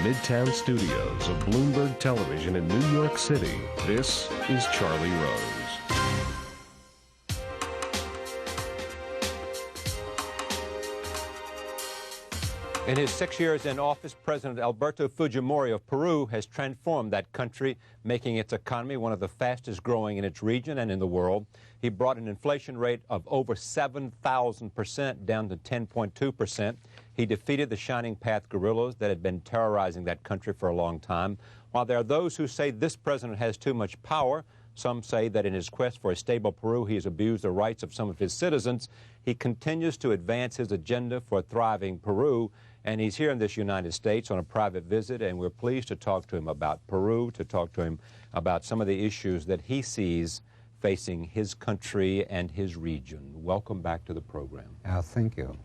Midtown studios of Bloomberg Television in New York City, this is Charlie Rose. In his 6 years in office, President Alberto Fujimori of Peru has transformed that country, making its economy one of the fastest growing in its region and in the world. He brought an inflation rate of over 7,000% down to 10.2%. He defeated the Shining Path guerrillas that had been terrorizing that country for a long time. While there are those who say this president has too much power, some say that in his quest for a stable Peru, he has abused the rights of some of his citizens. He continues to advance his agenda for a thriving Peru, and he's here in this United States on a private visit, and we're pleased to talk to him about Peru, to talk to him about some of the issues that he sees facing his country and his region. Welcome back to the program. Thank you.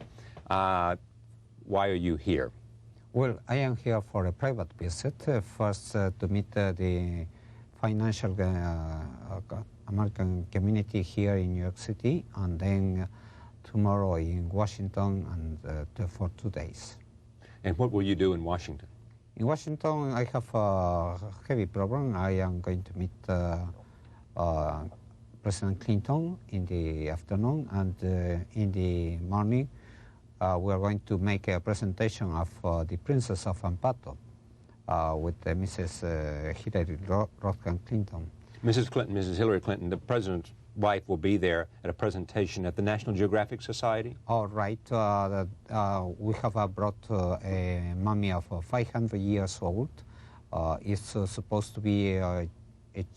Why are you here? Well, I am here for a private visit, first to meet the financial American community here in New York City, and then tomorrow in Washington and for 2 days. And what will you do in Washington? In Washington, I have a heavy program. I am going to meet President Clinton in the afternoon, and in the morning, we are going to make a presentation of the Princess of Ampato with Mrs. Hillary Rodham Clinton. Mrs. Hillary Clinton, the president's wife, will be there at a presentation at the National Geographic Society? All right. We have brought a mummy of 500 years old. It's supposed to be a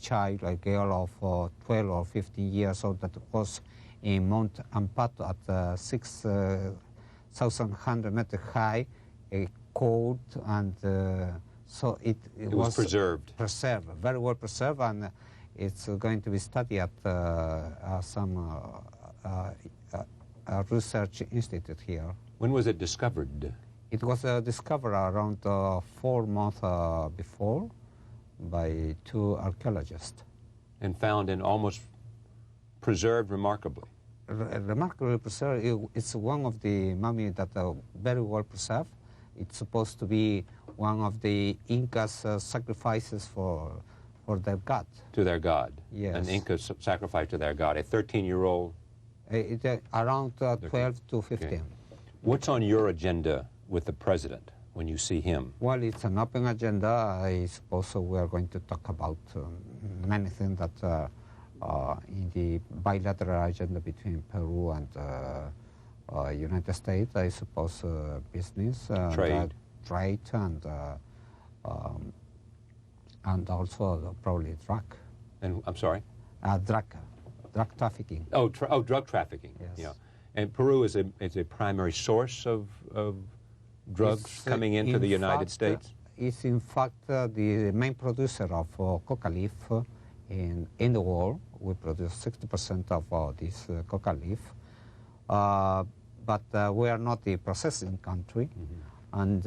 child, a girl of 12 or 15 years old that was in Mount Ampato at 6,100 meters high, cold, and so it was preserved. Preserved, very well preserved, and it's going to be studied at some research institute here. When was it discovered? It was discovered around 4 months before by 2 archaeologists. And found and almost preserved remarkably. Remarkably preserved. It's one of the mummies that are very well preserved. It's supposed to be one of the Incas' sacrifices for their god. To their god? Yes. An Inca sacrifice to their god, a 13-year-old? Around 12 to 15. Okay. What's on your agenda with the president when you see him? Well, it's an open agenda. I suppose we are going to talk about many things that in the bilateral agenda between Peru and United States. I suppose business, trade, and also probably drug. And I'm sorry? Drug trafficking. Oh, drug trafficking. Yes. Yeah. And Peru is a primary source of drugs coming into the United States? It's in fact the main producer of coca-leaf in the world. We produce 60% of this coca-leaf. But we are not the processing country. Mm-hmm. And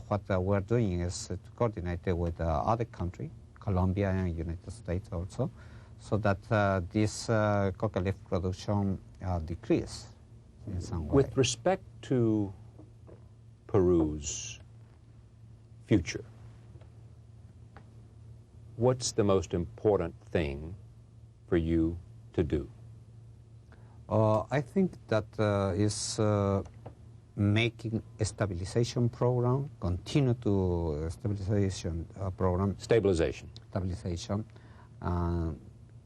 what we're doing is to coordinate with other countries, Colombia and United States also, so that this coca-leaf production decrease in some way. With respect to Peru's future, what's the most important thing for you to do? I think that is making a stabilization program, continue to stabilization program. Stabilization. Stabilization.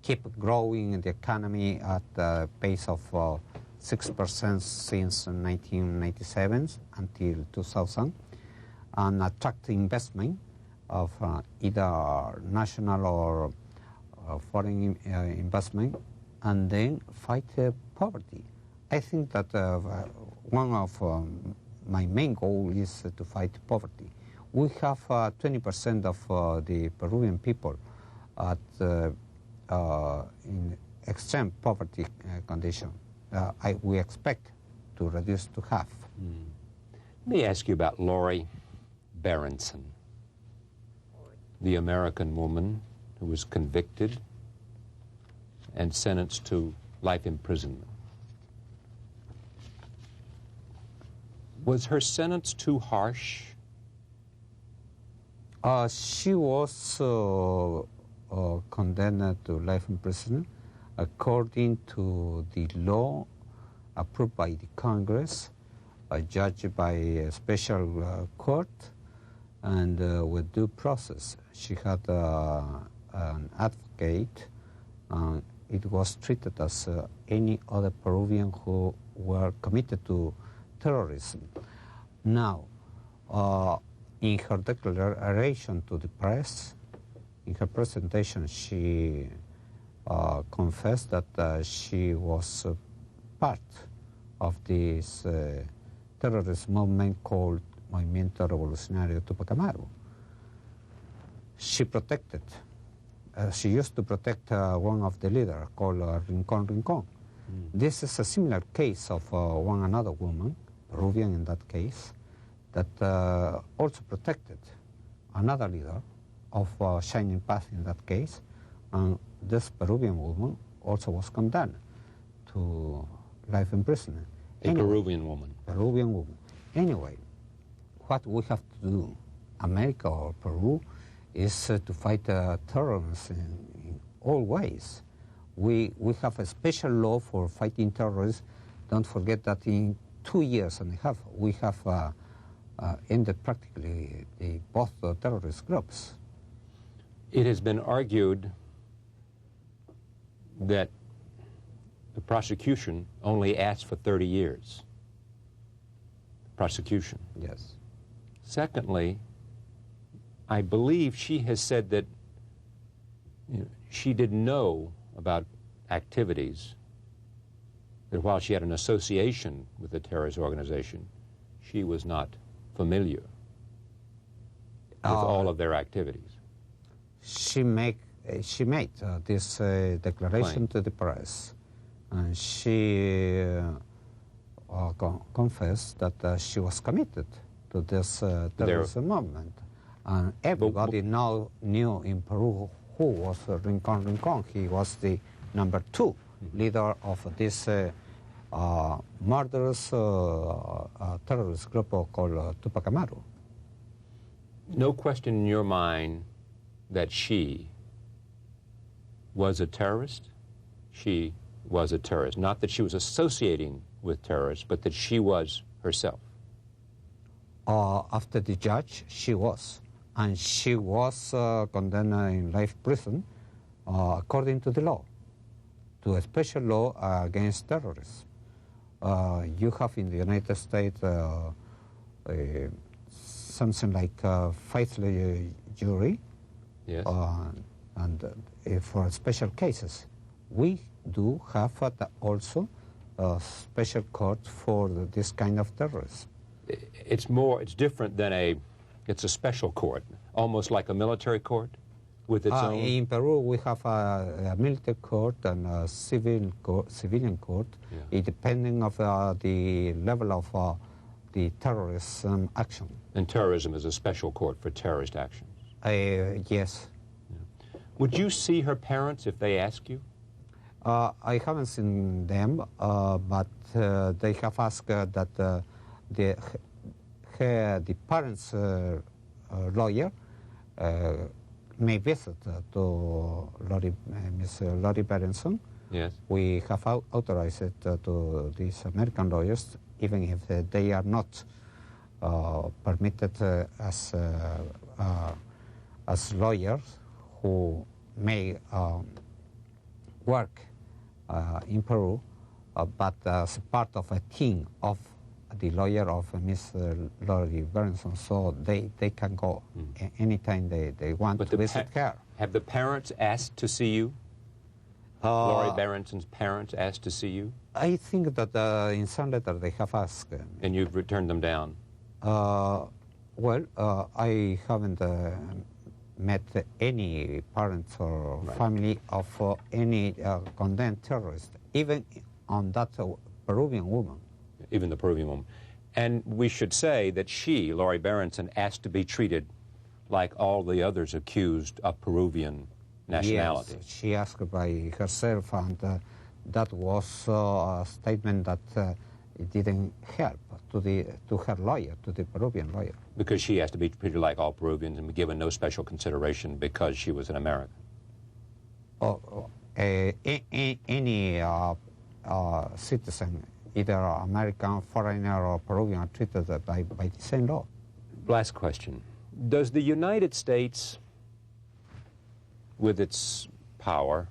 Keep growing the economy at a pace of 6% since 1997 until 2000, and attract investment of either national or foreign investment, and then fight poverty. I think that one of my main goals is to fight poverty. We have 20% of the Peruvian people at in extreme poverty condition. We expect to reduce to half. Let me ask you about Lori Berenson, the American woman who was convicted and sentenced to life imprisonment. Was her sentence too harsh She was condemned to life in prison according to the law approved by the Congress, judged by a special court, and with due process. She had an advocate. It was treated as any other Peruvian who were committed to terrorism. Now, in her declaration to the press, in her presentation, she confessed that she was part of this terrorist movement called Movimiento Revolucionario Tupac Amaru. She protected, she used to protect one of the leaders called Rincon Rincon. This is a similar case of one another woman, Peruvian in that case, that also protected another leader of Shining Path in that case, and this Peruvian woman also was condemned to life imprisonment. Peruvian woman. Peruvian woman. Anyway, what we have to do, America or Peru, is to fight terrorism in all ways. We have a special law for fighting terrorists. Don't forget that in 2 years and a half, we have ended practically both terrorist groups. It has been argued that the prosecution only asked for 30 years. Prosecution. Yes. Secondly, I believe she has said that she didn't know about activities, that while she had an association with the terrorist organization, she was not familiar with all of their activities. She made this declaration to the press, and she confessed that she was committed to this terrorism movement. And everybody now knew in Peru who was Rincon Rincon. He was the number 2 leader of this murderous terrorist group called Tupac Amaru. No question in your mind that she was a terrorist? She was a terrorist. Not that she was associating with terrorists, but that she was herself. After the judge, she was. And she was condemned in life prison according to the law, to a special law against terrorism. You have in the United States something like a faithful jury. Yes. And for special cases. We do have also a special court for this kind of terrorism. It's different than it's a special court, almost like a military court with its own. In Peru, we have a military court and a civilian court, depending of the level of the terrorism action. And terrorism is a special court for terrorist actions. Yes. Yeah. Would you see her parents if they ask you? I haven't seen them, but they have asked that the parents' lawyer may visit to Miss Lori Berenson. Yes. We have authorized it to these American lawyers, even if they are not permitted as lawyers who may work in Peru, but as part of a team of the lawyer of Miss Lori Berenson, so they can go anytime they want to visit her. Have the parents asked to see you? Lori Berenson's parents asked to see you? I think that in some letter they have asked. And you've returned them down? Well, I haven't met any parents or family of any condemned terrorist, even on that Peruvian woman. Even the Peruvian woman. And we should say that she, Lori Berenson, asked to be treated like all the others accused of Peruvian nationality. Yes, she asked by herself, and that was a statement that it didn't help to her lawyer, to the Peruvian lawyer. Because she has to be treated like all Peruvians and be given no special consideration because she was an American. Any citizen, either American, foreigner, or Peruvian, are treated by the same law. Last question. Does the United States, with its power,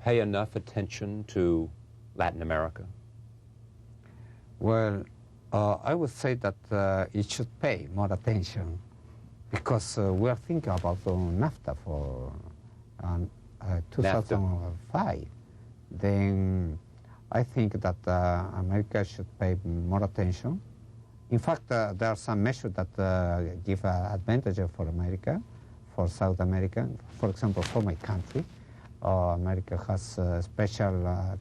pay enough attention to Latin America? Well, I would say that it should pay more attention because we are thinking about NAFTA for 2005. Then I think that America should pay more attention. In fact, there are some measures that give advantage for America, for South America. For example, for my country, America has a special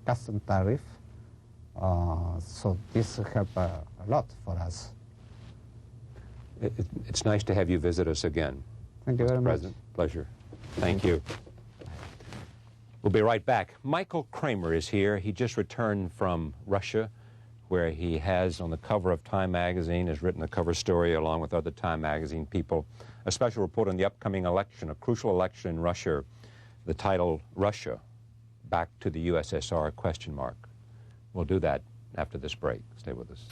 custom tariff. So this helps a lot for us. It's nice to have you visit us again. Thank you very much. President, pleasure. Thank you. We'll be right back. Michael Kramer is here. He just returned from Russia, where he has, on the cover of Time magazine, has written a cover story along with other Time magazine people, a special report on the upcoming election, a crucial election in Russia. The title, Russia, Back to the USSR, ? We'll do that after this break. Stay with us.